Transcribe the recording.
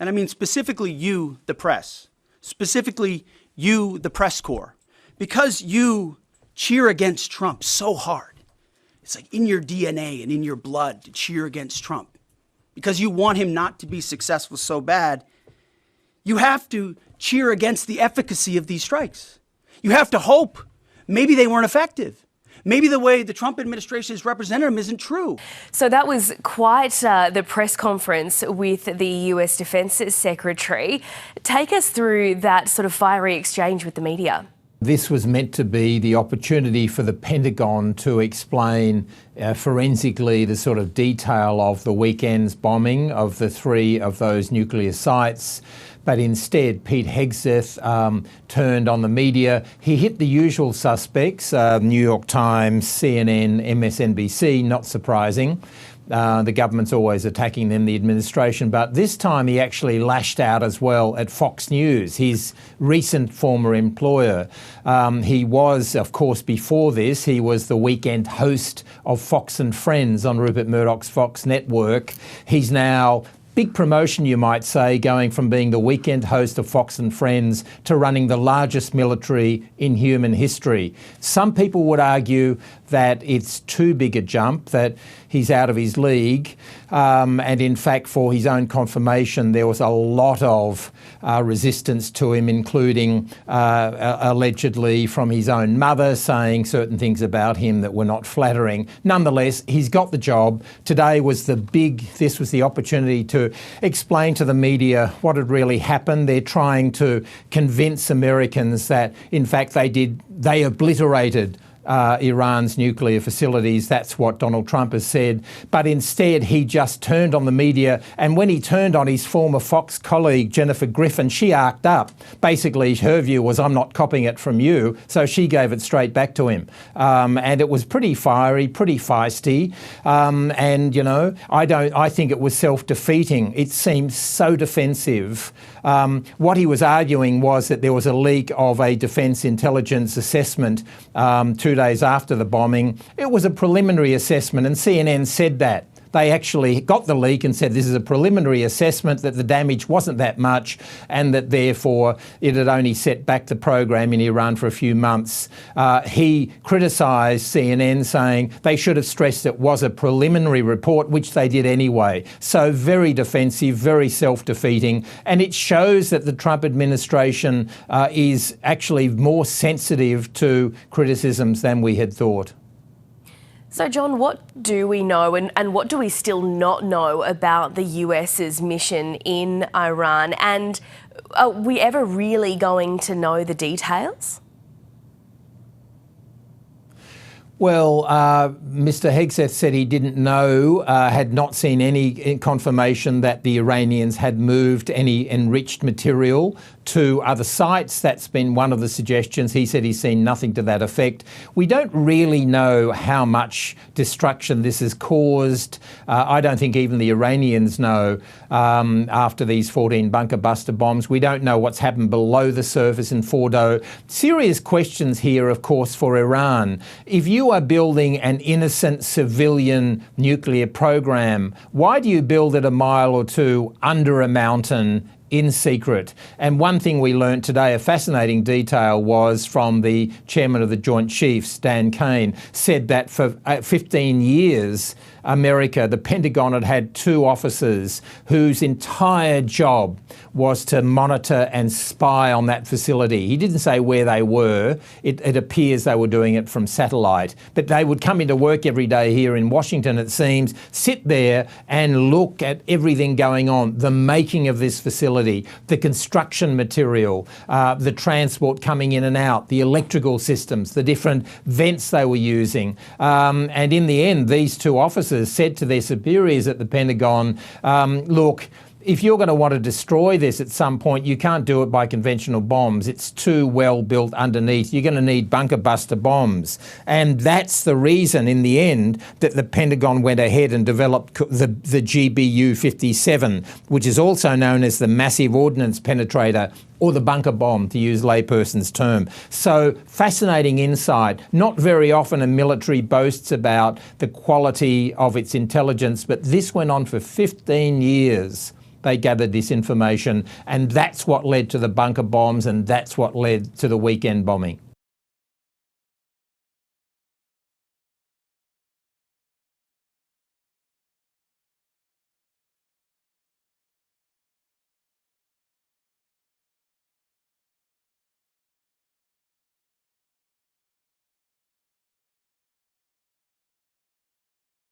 and I mean specifically you, the press, specifically you, the press corps, because you cheer against Trump so hard. It's like in your DNA and in your blood to cheer against Trump. Because you want him not to be successful so bad, you have to cheer against the efficacy of these strikes. You have to hope maybe they weren't effective. Maybe the way the Trump administration has represented them isn't true. So that was quite the press conference with the US Defence Secretary. Take us through that sort of fiery exchange with the media. This was meant to be the opportunity for the Pentagon to explain forensically the sort of detail of the weekend's bombing of the 3 of those nuclear sites. But instead, Pete Hegseth turned on the media. He hit the usual suspects, New York Times, CNN, MSNBC, not surprising. The government's always attacking them, the administration, but this time he actually lashed out as well at Fox News, his recent former employer. He was, of course, before this, he was the weekend host of Fox and Friends on Rupert Murdoch's Fox network. He's now big promotion, you might say, going from being the weekend host of Fox and Friends to running the largest military in human history. Some people would argue that it's too big a jump, that he's out of his league. And in fact, for his own confirmation, there was a lot of resistance to him, including allegedly from his own mother saying certain things about him that were not flattering. Nonetheless, he's got the job. Today was this was the opportunity to explain to the media what had really happened. They're trying to convince Americans that, in fact, they obliterated Iran's nuclear facilities. That's what Donald Trump has said. But instead, he just turned on the media. And when he turned on his former Fox colleague, Jennifer Griffin, she arced up. Basically, her view was, I'm not copying it from you. So she gave it straight back to him. And it was pretty fiery, pretty feisty. And, you know, I think it was self-defeating. It seemed so defensive. What he was arguing was that there was a leak of a defence intelligence assessment 2 days after the bombing. It was a preliminary assessment, and CNN said that. They actually got the leak and said this is a preliminary assessment, that the damage wasn't that much and that therefore it had only set back the program in Iran for a few months. He criticised CNN, saying they should have stressed it was a preliminary report, which they did anyway. So very defensive, very self-defeating, and it shows that the Trump administration is actually more sensitive to criticisms than we had thought. So, John, what do we know and what do we still not know about the US's mission in Iran? And are we ever really going to know the details? Well, Mr. Hegseth said he didn't know, had not seen any confirmation that the Iranians had moved any enriched material to other sites. That's been one of the suggestions. He said he's seen nothing to that effect. We don't really know how much destruction this has caused. I don't think even the Iranians know after these 14 bunker buster bombs. We don't know what's happened below the surface in Fordo. Serious questions here, of course, for Iran. If you are building an innocent civilian nuclear program, why do you build it a mile or two under a mountain in secret? And one thing we learnt today, a fascinating detail, was from the chairman of the Joint Chiefs, Dan Kane, said that for 15 years, America, the Pentagon, had had 2 officers whose entire job was to monitor and spy on that facility. He didn't say where they were. It appears they were doing it from satellite. But they would come into work every day here in Washington, it seems, sit there and look at everything going on, the making of this facility, the construction material, the transport coming in and out, the electrical systems, the different vents they were using. And in the end, these 2 officers said to their superiors at the Pentagon, look, if you're going to want to destroy this at some point, you can't do it by conventional bombs. It's too well built underneath. You're going to need bunker buster bombs. And that's the reason in the end that the Pentagon went ahead and developed the GBU-57, which is also known as the Massive Ordnance Penetrator or the bunker bomb, to use layperson's term. So fascinating insight. Not very often a military boasts about the quality of its intelligence, but this went on for 15 years. They gathered this information, and that's what led to the bunker bombs, and that's what led to the weekend bombing.